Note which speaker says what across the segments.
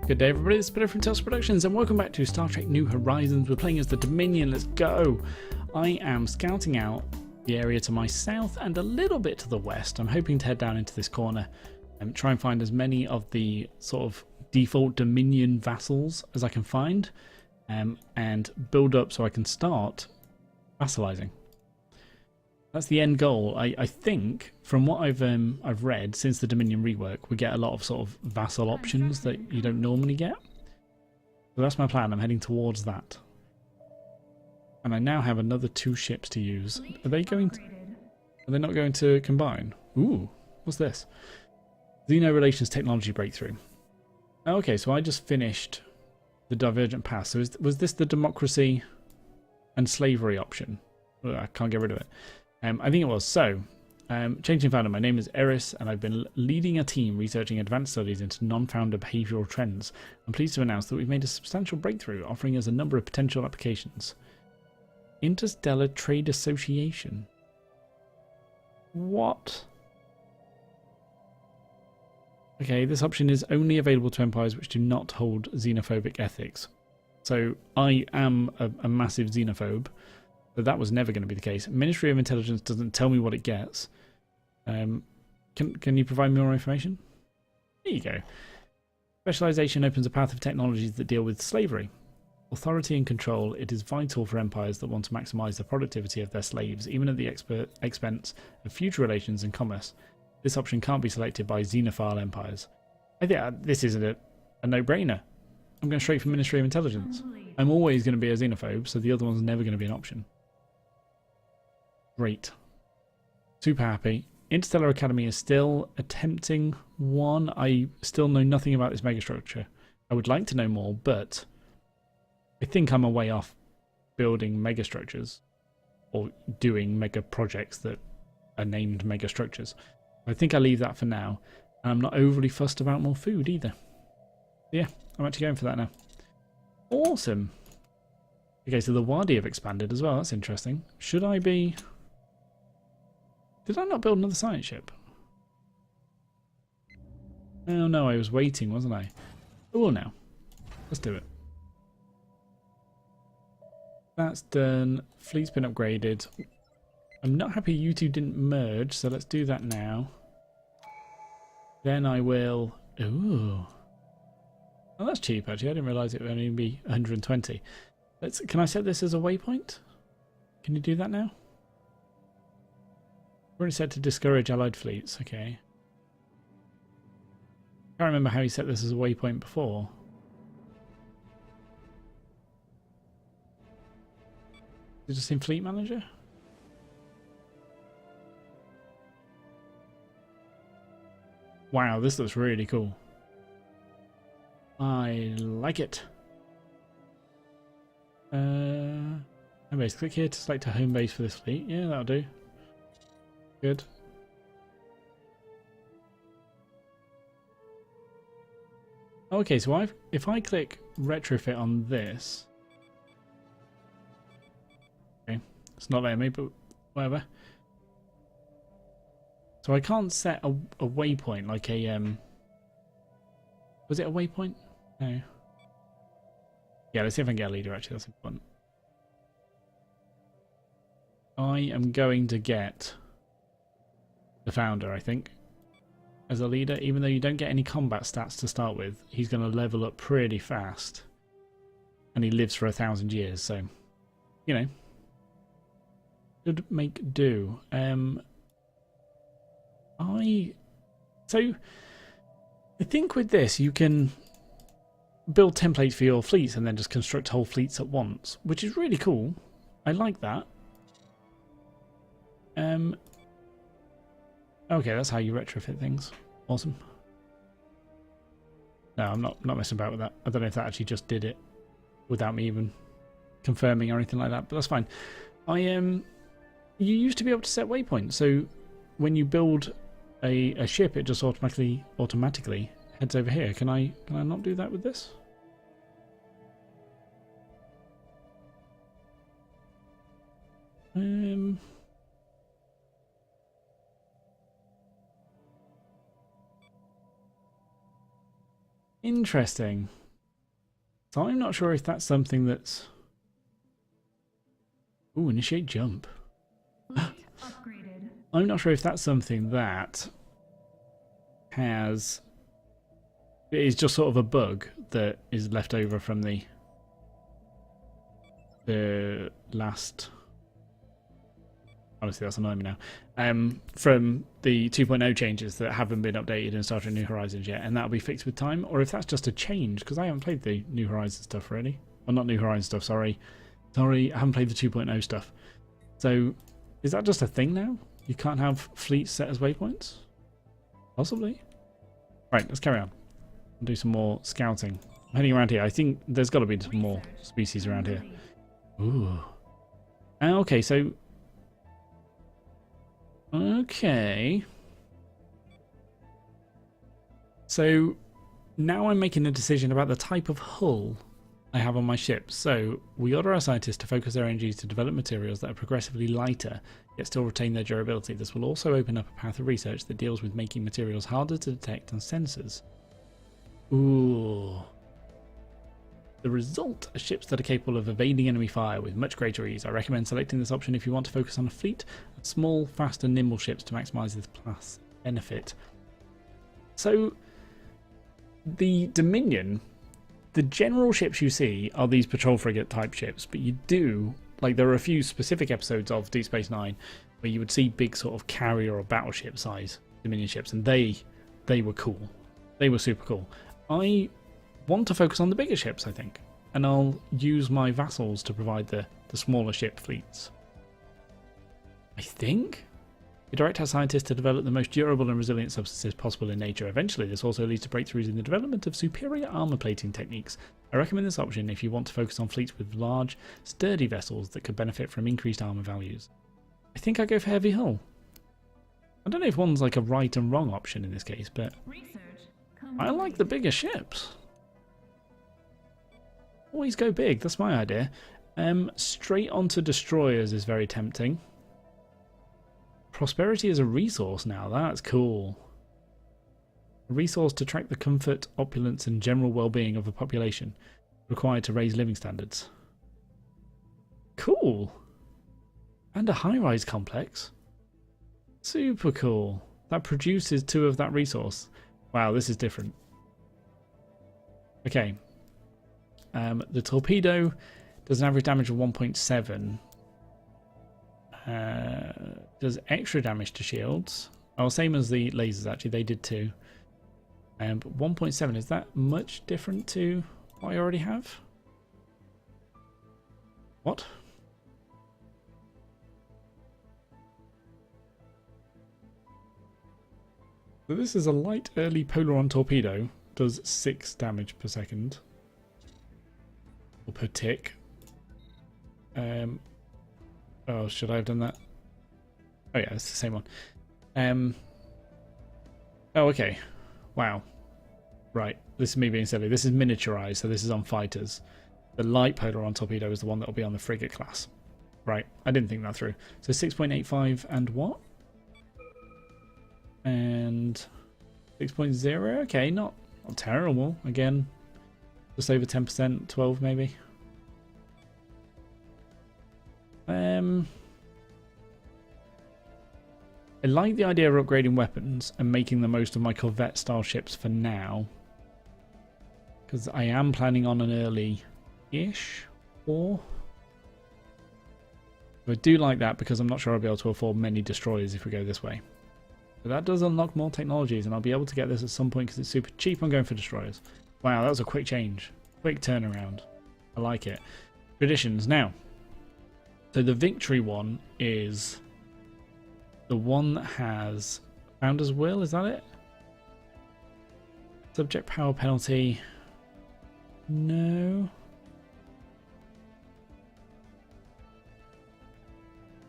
Speaker 1: Good day everybody, this is Peter from Tales Productions and welcome back to Star Trek New Horizons. We're playing as the Dominion, let's go! I am scouting out the area to my south and a little bit to the west. I'm hoping to head down into this corner and try and find as many of the sort of default Dominion vassals as I can find and build up so I can start vassalizing. That's the end goal. I think, from what I've read since the Dominion rework, we get a lot of sort of vassal options that you don't normally get. So that's my plan. I'm heading towards that. And I now have another 2 ships to use. Are they going to, are they not going to combine? Ooh, what's this? Xeno Relations Technology Breakthrough. Okay, so I just finished the Divergent Path. So was this the democracy and slavery option? Oh, I can't get rid of it. I think it was. So, changing founder, my name is Eris, and I've been leading a team researching advanced studies into non-founder behavioural trends. I'm pleased to announce that we've made a substantial breakthrough, offering us a number of potential applications. Interstellar Trade Association. What? Okay, this option is only available to empires which do not hold xenophobic ethics. So, I am a massive xenophobe. But that was never going to be the case. Ministry of Intelligence doesn't tell me what it gets. Can you provide me more information? There you go. Specialization opens a path of technologies that deal with slavery. Authority and control. It is vital for empires that want to maximize the productivity of their slaves, even at the expense of future relations and commerce. This option can't be selected by xenophile empires. I think this is a no-brainer. I'm going straight for Ministry of Intelligence. I'm always going to be a xenophobe, so the other one's never going to be an option. Great. Super happy. Interstellar Academy is still attempting one. I still know nothing about this megastructure. I would like to know more, but I think I'm a way off building megastructures or doing mega projects that are named megastructures. I think I leave that for now. And I'm not overly fussed about more food either. Yeah, I'm actually going for that now. Awesome. Okay, so the Wadi have expanded as well. That's interesting. Should I be... Did I not build another science ship? Oh no, I was waiting, wasn't I? Oh, now. Let's do it. That's done. Fleet's been upgraded. I'm not happy you two didn't merge, so let's do that now. Then I will... Ooh. Oh, that's cheap actually. I didn't realise it would only be 120. Can I set this as a waypoint? Can you do that now? Already set to discourage allied fleets. Okay. Can't remember how you set this as a waypoint before. Is it just in Fleet Manager? Wow, this looks really cool. I like it. Home base. Click here to select a home base for this fleet. Yeah, that'll do. Good. Okay, so if I click retrofit on this, okay, it's not letting me, but whatever. So I can't set a waypoint like a was it a waypoint? No. Yeah, let's see if I can get a leader actually, that's important. I am going to get the founder, I think, as a leader, even though you don't get any combat stats to start with. He's going to level up pretty fast. And he lives for 1,000 years, so, you know. Should make do. So, I think with this you can build templates for your fleets and then just construct whole fleets at once, which is really cool. I like that. Okay, that's how you retrofit things. Awesome. No, I'm not messing about with that. I don't know if that actually just did it without me even confirming or anything like that, but that's fine. You used to be able to set waypoints, so when you build a ship, it just automatically heads over here. Can I not do that with this? Interesting. So I'm not sure if that's something that's... Ooh, initiate jump. I'm not sure if that's something that has... It is just sort of a bug that is left over from the last... Honestly, that's annoying me now. From the 2.0 changes that haven't been updated in Star Trek New Horizons yet, and that'll be fixed with time, or if that's just a change, because I haven't played the New Horizons stuff really. Well, not New Horizons stuff, sorry. Sorry, I haven't played the 2.0 stuff. So, is that just a thing now? You can't have fleets set as waypoints? Possibly. Right, let's carry on. I'll do some more scouting. I'm heading around here. I think there's got to be some more species around here. Ooh. Okay, so... Okay. So now I'm making a decision about the type of hull I have on my ship. So we order our scientists to focus their energies to develop materials that are progressively lighter, yet still retain their durability. This will also open up a path of research that deals with making materials harder to detect on sensors. Ooh. The result are ships that are capable of evading enemy fire with much greater ease. I recommend selecting this option if you want to focus on a fleet of small, fast and nimble ships to maximise this plus benefit. So, the Dominion, the general ships you see are these patrol frigate type ships, but you do, like there are a few specific episodes of Deep Space Nine where you would see big sort of carrier or battleship size Dominion ships, and they were cool. They were super cool. I want to focus on the bigger ships, I think, and I'll use my vassals to provide the smaller ship fleets. I think we direct our scientists to develop the most durable and resilient substances possible in nature. Eventually, this also leads to breakthroughs in the development of superior armor plating techniques. I recommend this option if you want to focus on fleets with large, sturdy vessels that could benefit from increased armor values. I think I go for heavy hull. I don't know if one's like a right and wrong option in this case, but I like the bigger ships. Always go big, that's my idea. Straight onto destroyers is very tempting. Prosperity is a resource now, that's cool. A resource to track the comfort, opulence and general well-being of a population required to raise living standards. Cool. And a high-rise complex. Super cool. That produces 2 of that resource. Wow, this is different. Okay. The torpedo does an average damage of 1.7. Does extra damage to shields. Oh, same as the lasers actually, they did too. But 1.7, is that much different to what I already have? What? So this is a light early polaron torpedo, does 6 damage per second. Or per tick. Oh, should I have done that? Oh yeah, it's the same one. Oh, okay. Wow. Right, this is me being silly. This is miniaturized, so this is on fighters. The light polaron torpedo is the one that will be on the frigate class. Right, I didn't think that through. So 6.85 and what? And 6.0, okay, not terrible. Again, just over 10%, 12 maybe. I like the idea of upgrading weapons and making the most of my Corvette style ships for now, because I am planning on an early-ish war. I do like that because I'm not sure I'll be able to afford many destroyers if we go this way. But that does unlock more technologies, and I'll be able to get this at some point because it's super cheap. I'm going for destroyers. Wow, that was a quick change. Quick turnaround. I like it. Traditions. Now, so the victory one is the one that has Founder's Will, is that it? Subject power penalty. No.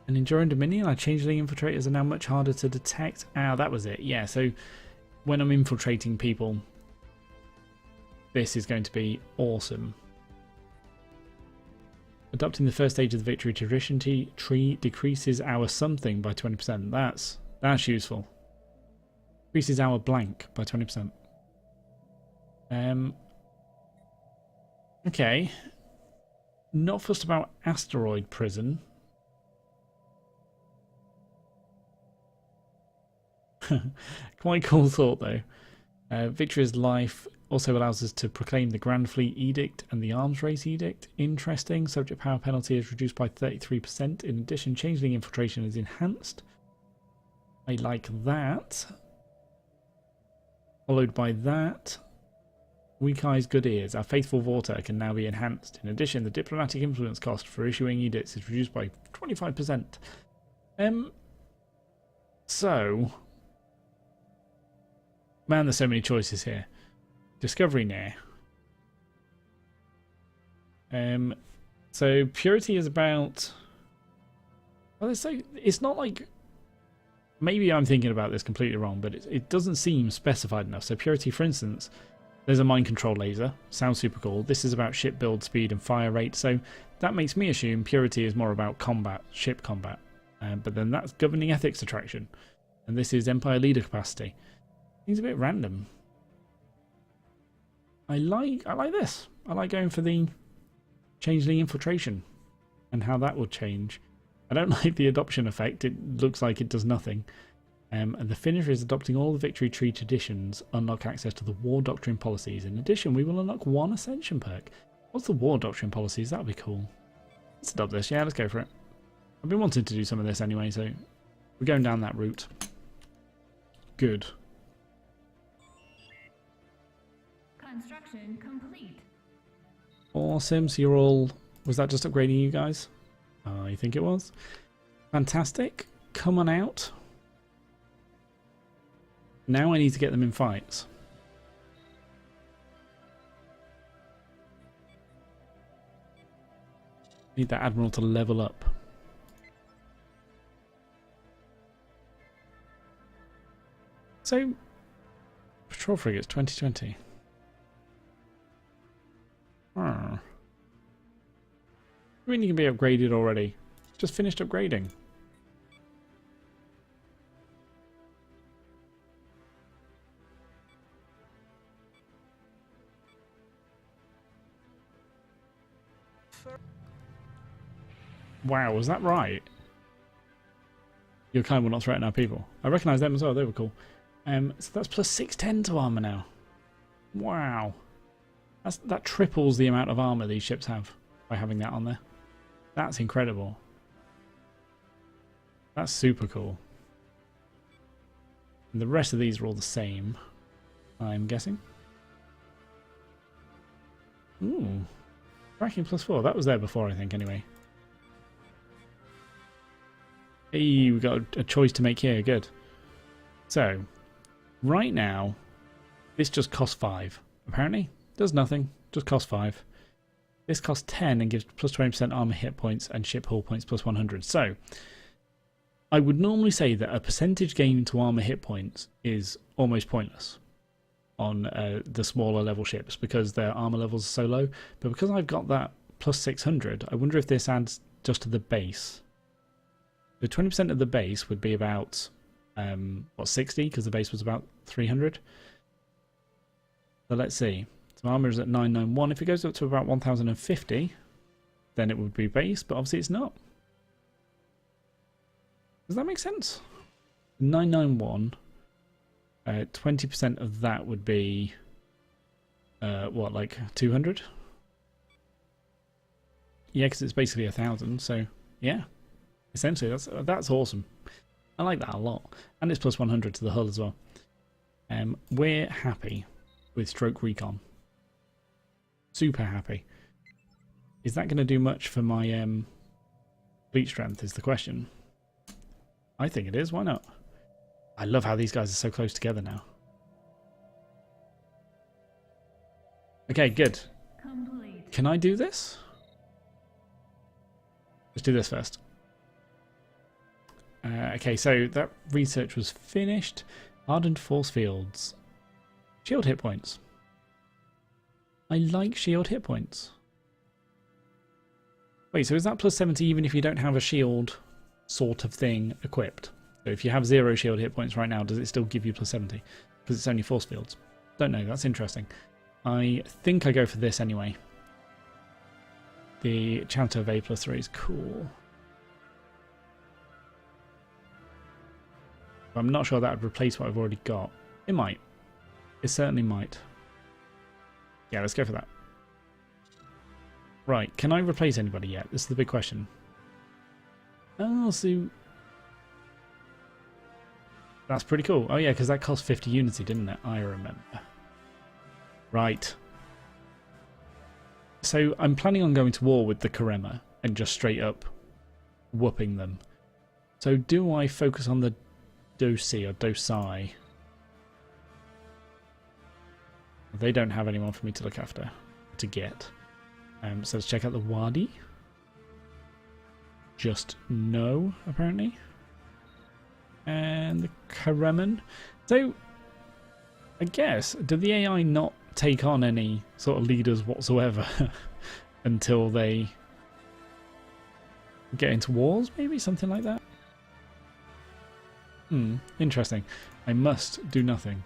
Speaker 1: And Enduring Dominion, our changeling infiltrators are now much harder to detect. Ah, that was it. Yeah, so when I'm infiltrating people, this is going to be awesome. Adopting the first stage of the victory tradition tree decreases our something by 20%. That's useful. Increases our blank by 20%. Okay. Not fussed about asteroid prison. Quite cool thought though. Victory's life also allows us to proclaim the Grand Fleet Edict and the Arms Race Edict. Interesting. Subject power penalty is reduced by 33%. In addition, changeling infiltration is enhanced. I like that. Followed by that. Weak eyes, good ears. Our faithful Vorta can now be enhanced. In addition, the diplomatic influence cost for issuing edicts is reduced by 25%. So, man, there's so many choices here. Discovery near. So purity is about. Well, it's not like. Maybe I'm thinking about this completely wrong, but it doesn't seem specified enough. So purity, for instance, there's a mind control laser. Sounds super cool. This is about ship build speed and fire rate. So that makes me assume purity is more about combat, ship combat. But then that's governing ethics attraction, and this is Empire leader capacity. Seems a bit random. I like this. I like going for the changeling infiltration and how that will change. I don't like the adoption effect. It looks like it does nothing. And the finisher is adopting all the victory tree traditions, unlock access to the war doctrine policies. In addition, we will unlock one ascension perk. What's the war doctrine policies? That would be cool. Let's adopt this. Yeah, let's go for it. I've been wanting to do some of this anyway, so we're going down that route. Good.
Speaker 2: Construction complete.
Speaker 1: Awesome. So you're all... Was that just upgrading you guys? I think it was. Fantastic. Come on out. Now I need to get them in fights. Need that admiral to level up. So, patrol frigates 2020. I mean, you can be upgraded already. Just finished upgrading. Wow, was that right? Your kind will not threaten our people. I recognise them as well. They were cool. So that's plus 610 to armour now. Wow. That triples the amount of armour these ships have by having that on there. That's incredible. That's super cool. And the rest of these are all the same, I'm guessing. Ooh. Tracking plus 4. That was there before, I think, anyway. Hey, we've got a choice to make here. Good. So, right now, this just costs 5. Apparently, does nothing. Just costs 5. This costs 10 and gives plus 20% armor hit points and ship hull points plus 100. So, I would normally say that a percentage gain to armor hit points is almost pointless on the smaller level ships because their armor levels are so low. But because I've got that plus 600, I wonder if this adds just to the base. So 20% of the base would be about, 60? Because the base was about 300. So let's see. So armor is at 991. If it goes up to about 1050, then it would be base, but obviously it's not. Does that make sense? 991. 20% of that would be, like 200? Yeah, because it's basically 1,000. So yeah, essentially that's awesome. I like that a lot, and it's plus 100 to the hull as well. We're happy with stroke recon. Super happy. Is that going to do much for my fleet strength is the question. I think it is. Why not? I love how these guys are so close together now. Okay, good.
Speaker 2: Complete.
Speaker 1: Can I do this? Let's do this first. Okay, so that research was finished. Hardened force fields. Shield hit points. I like shield hit points. Wait, so is that plus 70 even if you don't have a shield sort of thing equipped? So if you have 0 shield hit points right now, does it still give you plus 70? Because it's only force fields. Don't know, that's interesting. I think I go for this anyway. The Chanter of A+3 is cool. I'm not sure that would replace what I've already got. It might. It certainly might. Yeah, let's go for that. Right, can I replace anybody yet? This is the big question. Oh, so... That's pretty cool. Oh yeah, because that cost 50 unity, didn't it? I remember. Right. So I'm planning on going to war with the Karema and just straight up whooping them. So do I focus on the Dosi or Dosai? They don't have anyone for me to look after, to get. So let's check out the Wadi. Just no, apparently. And the Kareman. So, I guess, do the AI not take on any sort of leaders whatsoever until they get into wars, maybe? Something like that? Interesting. I must do nothing.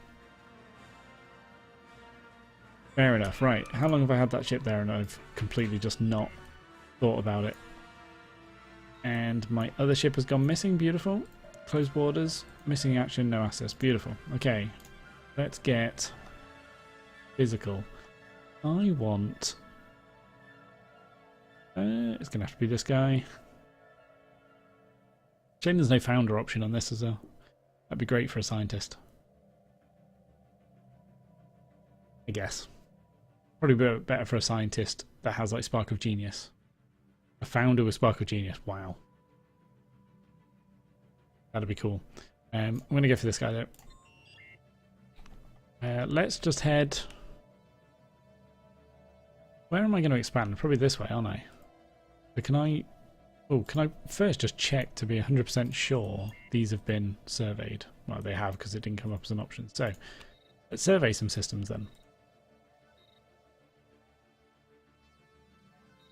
Speaker 1: Fair enough, right. How long have I had that ship there and I've completely just not thought about it? And my other ship has gone missing, beautiful. Closed borders, missing action, no access, beautiful. Okay, let's get physical. I want... it's going to have to be this guy. Shame there's no founder option on this as well. That'd be great for a scientist. I guess. Probably a bit better for a scientist that has like Spark of Genius. A founder with Spark of Genius. Wow. That'd be cool. I'm going to go for this guy though. Let's just head... Where am I going to expand? Probably this way, aren't I? But can I... Oh, can I first just check to be 100% sure these have been surveyed? Well, they have because it didn't come up as an option. So, let's survey some systems then.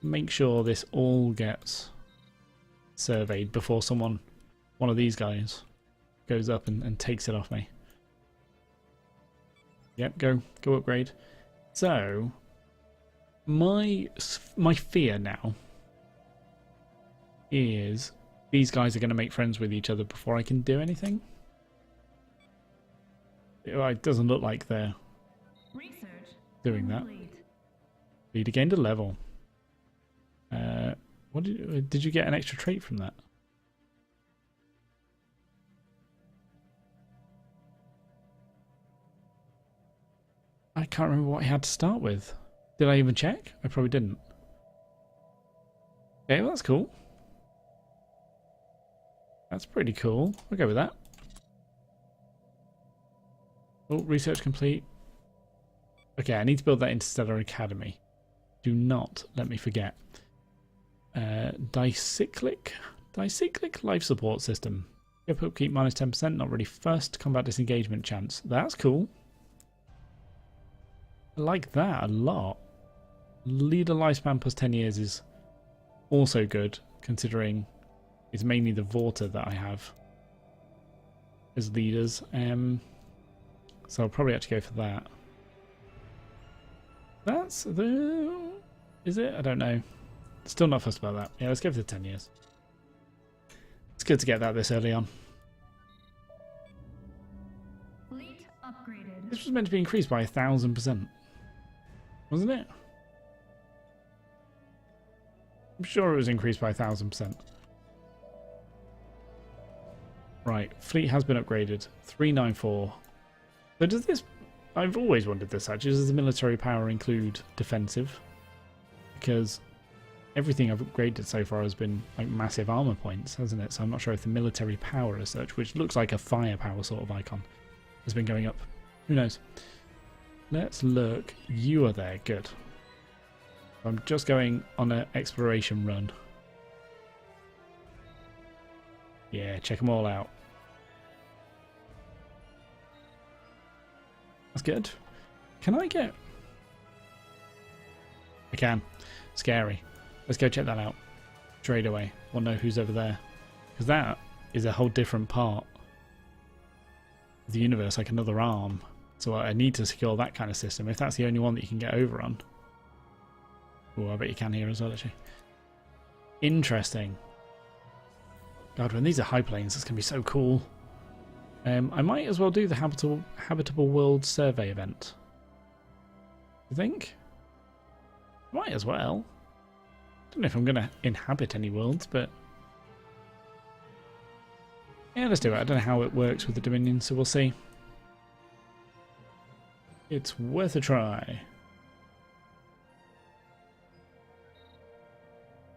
Speaker 1: Make sure this all gets surveyed before one of these guys goes up and takes it off me. Yep, go upgrade. So, my fear now is these guys are going to make friends with each other before I can do anything. It doesn't look like they're doing that. Leader gained a level. What did you get an extra trait from that? I can't remember what I had to start with. Did I even check? I probably didn't. Okay, well that's cool. That's pretty cool. We'll go with that. Oh, research complete. Okay, I need to build that Interstellar Academy. Do not let me forget. Dicyclic life support system. Ship upkeep minus 10%, not really first. Combat disengagement chance. That's cool. I like that a lot. Leader lifespan plus 10 years is also good, considering it's mainly the Vorta that I have as leaders. So I'll probably have to go for that. That's the... Is it? I don't know. Still not fussed about that. Yeah, let's go for the 10 years. It's good to get that this early on.
Speaker 2: Fleet upgraded.
Speaker 1: This was meant to be increased by 1,000%. Wasn't it? I'm sure it was increased by 1,000%. Right, fleet has been upgraded. 394. So does this... I've always wondered this actually. Does the military power include defensive? Because everything I've upgraded so far has been like massive armor points, hasn't it? So I'm not sure if the military power as such, which looks like a firepower sort of icon, has been going up. Who knows? Let's look. You are there. Good. I'm just going on an exploration run. Yeah, check them all out. That's good. Can I get... I can. Scary. Let's go check that out. Straight away. We'll know who's over there. Because that is a whole different part of the universe, like another arm. So I need to secure that kind of system, if that's the only one that you can get over on. Oh, I bet you can here as well, actually. Interesting. God, when these are high planes, it's going to be so cool. I might as well do the Habitable World Survey event. You think? Might as well. Don't know if I'm going to inhabit any worlds, but... yeah, let's do it. I don't know how it works with the Dominion, so we'll see. It's worth a try.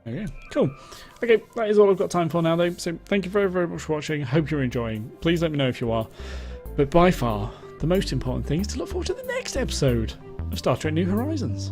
Speaker 1: Okay, cool. Okay, that is all I've got time for now, though. So thank you very, very much for watching. Hope you're enjoying. Please let me know if you are. But by far, the most important thing is to look forward to the next episode of Star Trek New Horizons.